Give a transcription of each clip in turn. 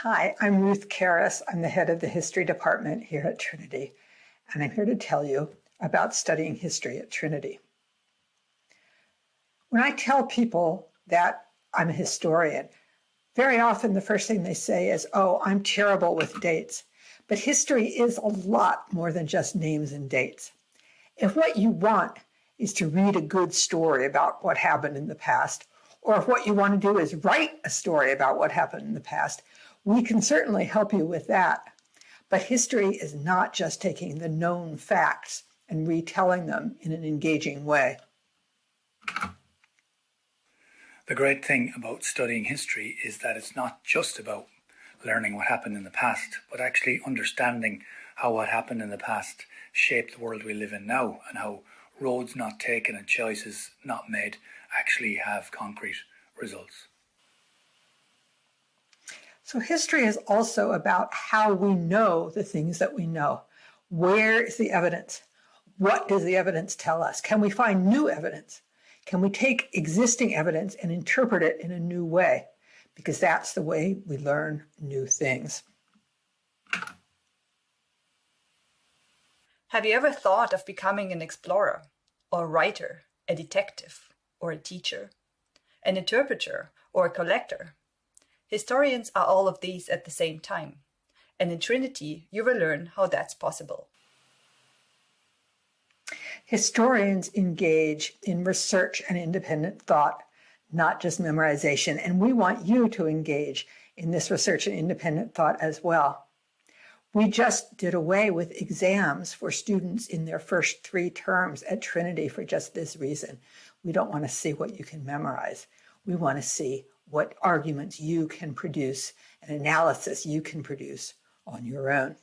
Hi, I'm Ruth Karras. I'm the head of the history department here at Trinity, and I'm here to tell you about studying history at Trinity. When I tell people that I'm a historian, very often the first thing they say is, "Oh, I'm terrible with dates." But history is a lot more than just names and dates. If what you want is to read a good story about what happened in the past, or if what you want to do is write a story about what happened in the past, we can certainly help you with that. But history is not just taking the known facts and retelling them in an engaging way. The great thing about studying history is that it's not just about learning what happened in the past, but actually understanding how what happened in the past shaped the world we live in now, and how roads not taken and choices not made actually have concrete results. So history is also about how we know the things that we know. Where is the evidence? What does the evidence tell us? Can we find new evidence? Can we take existing evidence and interpret it in a new way? Because that's the way we learn new things. Have you ever thought of becoming an explorer, or a writer, a detective, or a teacher, an interpreter, or a collector? Historians are all of these at the same time, and in Trinity you will learn how that's possible. Historians engage in research and independent thought, not just memorization, and we want you to engage in this research and independent thought as well. We just did away with exams for students in their first 3 terms at Trinity for just this reason. We don't want to see what you can memorize. We want to see what arguments you can produce and analysis you can produce on your own.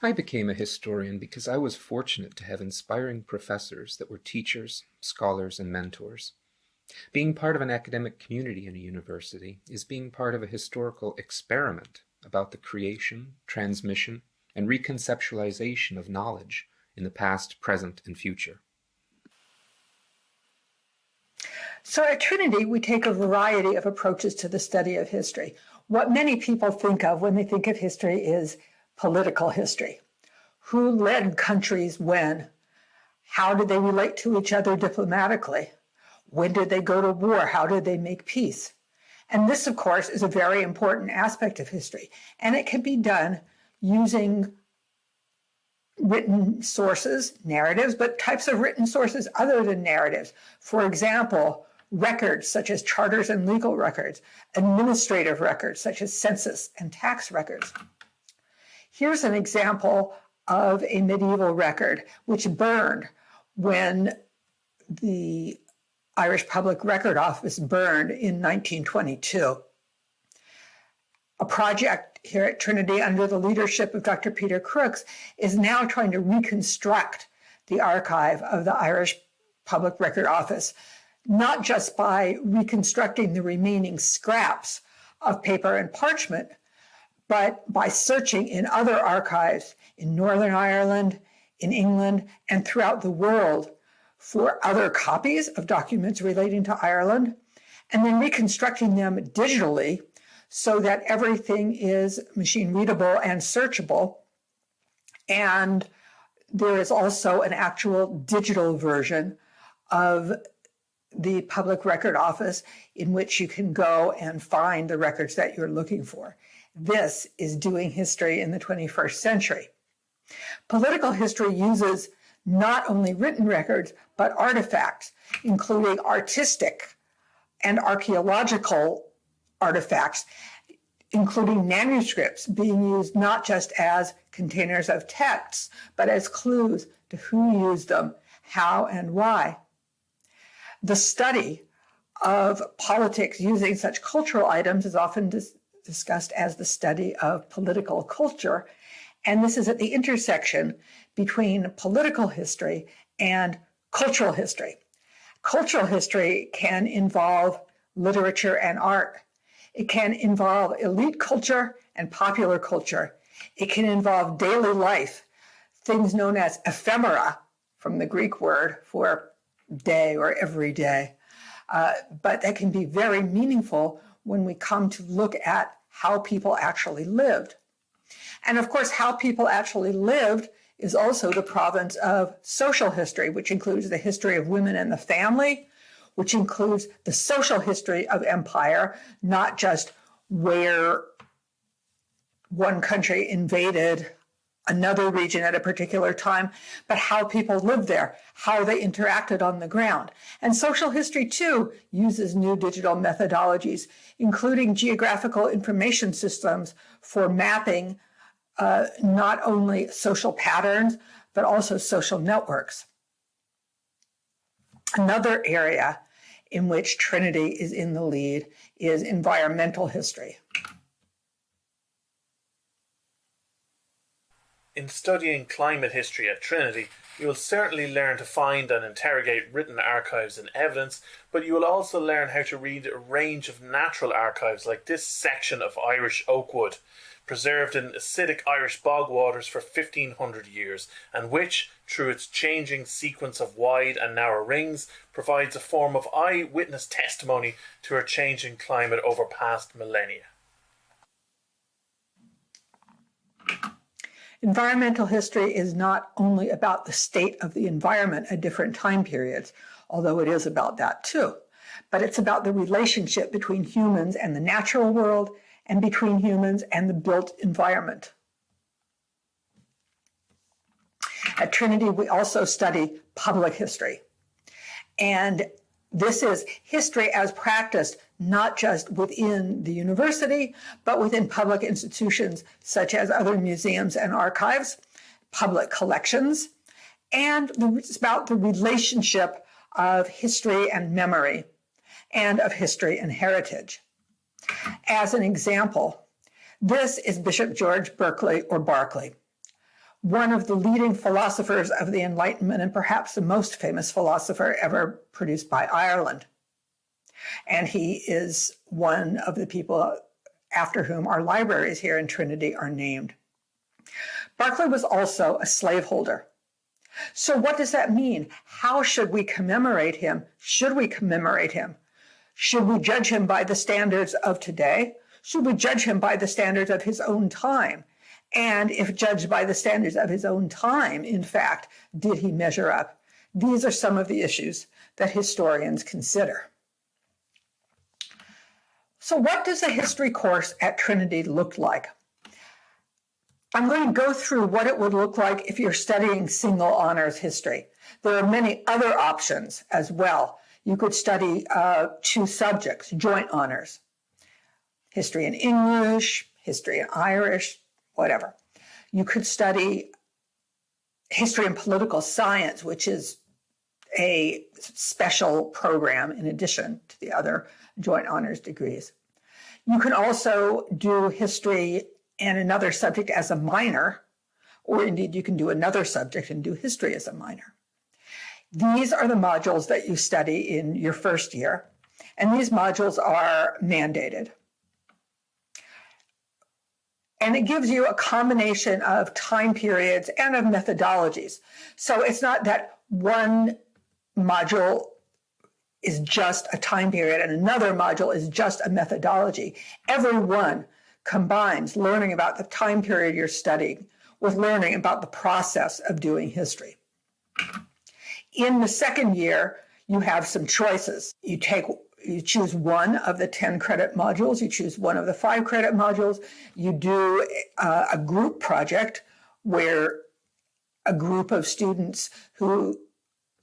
I became a historian because I was fortunate to have inspiring professors that were teachers, scholars, and mentors. Being part of an academic community in a university is being part of a historical experiment about the creation, transmission, and reconceptualization of knowledge in the past, present, and future. So at Trinity, we take a variety of approaches to the study of history. What many people think of when they think of history is political history. Who led countries when? How did they relate to each other diplomatically? When did they go to war? How did they make peace? And this, of course, is a very important aspect of history. And it can be done using written sources, narratives, but types of written sources other than narratives. For example, records such as charters and legal records, administrative records such as census and tax records. Here's an example of a medieval record which burned when the Irish Public Record Office burned in 1922. A project here at Trinity under the leadership of Dr. Peter Crooks is now trying to reconstruct the archive of the Irish Public Record Office, not just by reconstructing the remaining scraps of paper and parchment, but by searching in other archives in Northern Ireland, in England, and throughout the world for other copies of documents relating to Ireland, and then reconstructing them digitally so that everything is machine readable and searchable. And there is also an actual digital version of the Public Record Office in which you can go and find the records that you're looking for. This is doing history in the 21st century. Political history uses not only written records, but artifacts, including artistic and archaeological artifacts, including manuscripts being used not just as containers of texts, but as clues to who used them, how, and why. The study of politics using such cultural items is often discussed as the study of political culture, and this is at the intersection between political history and cultural history. Cultural history can involve literature and art. It can involve elite culture and popular culture. It can involve daily life, things known as ephemera, from the Greek word for day or every day. But that can be very meaningful when we come to look at how people actually lived. And of course, how people actually lived is also the province of social history, which includes the history of women and the family, which includes the social history of empire, not just where one country invaded another region at a particular time, but how people lived there, how they interacted on the ground. And social history, too, uses new digital methodologies, including geographical information systems for mapping not only social patterns, but also social networks. Another area in which Trinity is in the lead is environmental history. In studying climate history at Trinity, you will certainly learn to find and interrogate written archives and evidence, but you will also learn how to read a range of natural archives like this section of Irish oak wood, preserved in acidic Irish bog waters for 1500 years, and which, through its changing sequence of wide and narrow rings, provides a form of eyewitness testimony to our changing climate over past millennia. Environmental history is not only about the state of the environment at different time periods, although it is about that too, but it's about the relationship between humans and the natural world and between humans and the built environment. At Trinity, we also study public history. And this is history as practiced not just within the university, but within public institutions such as other museums and archives, public collections, and it's about the relationship of history and memory, and of history and heritage. As an example, this is Bishop George Berkeley, or Berkeley, one of the leading philosophers of the Enlightenment and perhaps the most famous philosopher ever produced by Ireland. And he is one of the people after whom our libraries here in Trinity are named. Berkeley was also a slaveholder. So what does that mean? How should we commemorate him? Should we commemorate him? Should we judge him by the standards of today? Should we judge him by the standards of his own time? And if judged by the standards of his own time, in fact, did he measure up? These are some of the issues that historians consider. So what does a history course at Trinity look like? I'm going to go through what it would look like if you're studying single honors history. There are many other options as well. You could study 2 subjects, joint honors, history in English, history in Irish, whatever. You could study history and political science, which is a special program in addition to the other joint honors degrees. You can also do history and another subject as a minor, or indeed you can do another subject and do history as a minor. These are the modules that you study in your first year, and these modules are mandated. And it gives you a combination of time periods and of methodologies. So it's not that one module is just a time period and another module is just a methodology. Every one combines learning about the time period you're studying with learning about the process of doing history. In the second year, you have some choices. You choose one of the 10 credit modules, you choose one of the 5 credit modules, you do a group project where a group of students who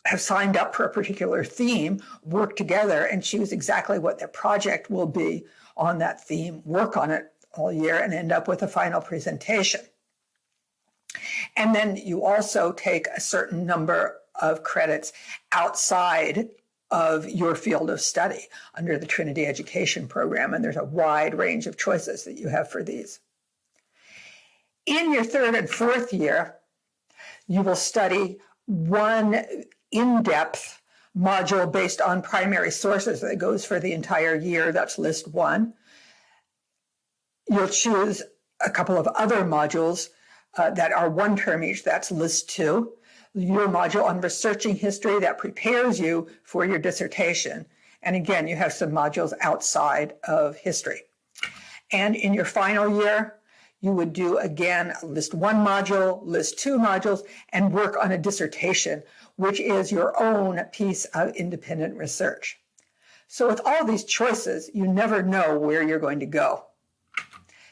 have signed up for a particular theme work together and choose exactly what their project will be on that theme, work on it all year, and end up with a final presentation. And then you also take a certain number of credits outside of your field of study under the Trinity Education Program, and there's a wide range of choices that you have for these. In your 3rd and 4th year, you will study one in-depth module based on primary sources that goes for the entire year. That's list 1. You'll choose a couple of other modules that are 1 term each. That's list 2. Your module on researching history that prepares you for your dissertation. And again, you have some modules outside of history. And in your final year, you would do, again, list 1 module, list 2 modules, and work on a dissertation, which is your own piece of independent research. So with all these choices, you never know where you're going to go.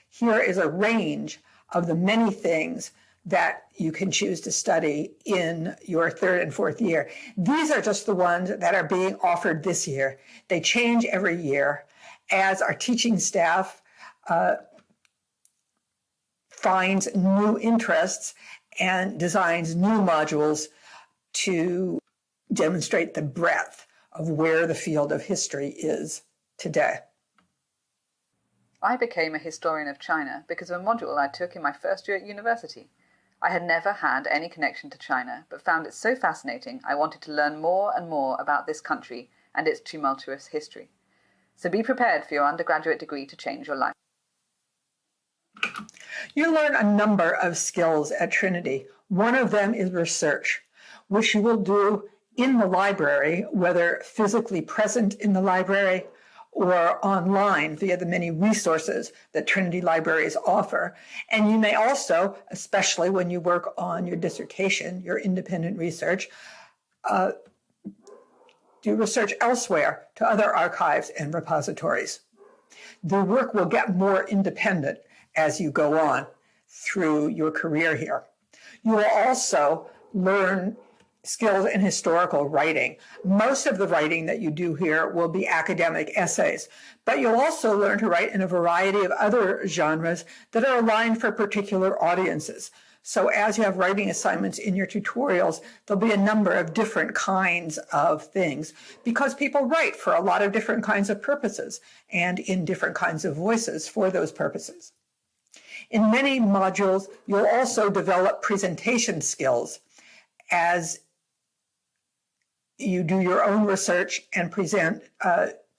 Here is a range of the many things that you can choose to study in your 3rd and 4th year. These are just the ones that are being offered this year. They change every year as our teaching staff finds new interests and designs new modules to demonstrate the breadth of where the field of history is today. I became a historian of China because of a module I took in my first year at university. I had never had any connection to China, but found it so fascinating I wanted to learn more and more about this country and its tumultuous history. So be prepared for your undergraduate degree to change your life. You learn a number of skills at Trinity. One of them is research, which you will do in the library, whether physically present in the library or online via the many resources that Trinity libraries offer. And you may also, especially when you work on your dissertation, your independent research, do research elsewhere to other archives and repositories. The work will get more independent as you go on through your career here. You will also learn skills in historical writing. Most of the writing that you do here will be academic essays, but you'll also learn to write in a variety of other genres that are aligned for particular audiences. So as you have writing assignments in your tutorials, there'll be a number of different kinds of things because people write for a lot of different kinds of purposes and in different kinds of voices for those purposes. In many modules, you'll also develop presentation skills as you do your own research and present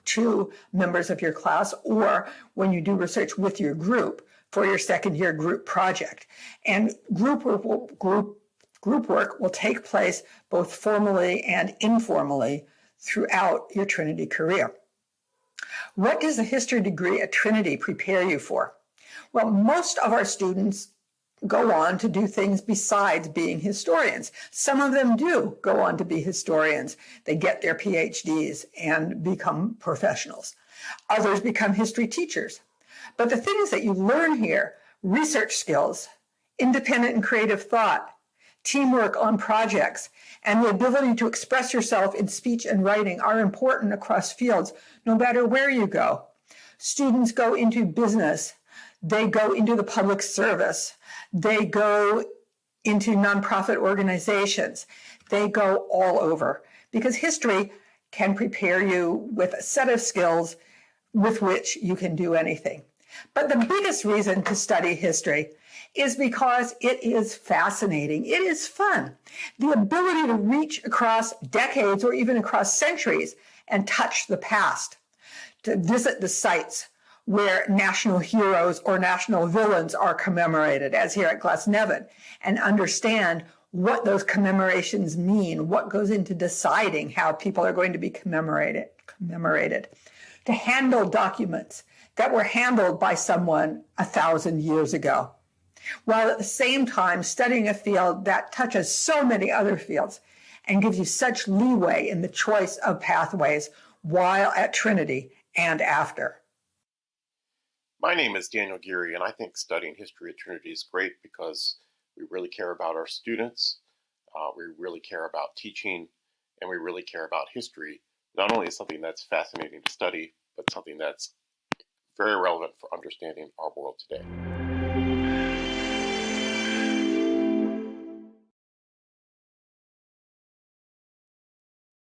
to members of your class, or when you do research with your group for your 2nd year group project. And group work will take place both formally and informally throughout your Trinity career. What does a history degree at Trinity prepare you for? Well, most of our students go on to do things besides being historians. Some of them do go on to be historians. They get their PhDs and become professionals. Others become history teachers. But the things that you learn here, research skills, independent and creative thought, teamwork on projects, and the ability to express yourself in speech and writing are important across fields, no matter where you go. Students go into business. They go into the public service. They go into nonprofit organizations. They go all over because history can prepare you with a set of skills with which you can do anything. But the biggest reason to study history is because it is fascinating. It is fun. The ability to reach across decades or even across centuries and touch the past, to visit the sites where national heroes or national villains are commemorated, as here at Glasnevin, and understand what those commemorations mean, what goes into deciding how people are going to be commemorated. To handle documents that were handled by someone 1,000 years ago, while at the same time studying a field that touches so many other fields and gives you such leeway in the choice of pathways while at Trinity and after. My name is Daniel Geary, and I think studying history at Trinity is great because we really care about our students, we really care about teaching, and we really care about history. Not only is something that's fascinating to study, but something that's very relevant for understanding our world today.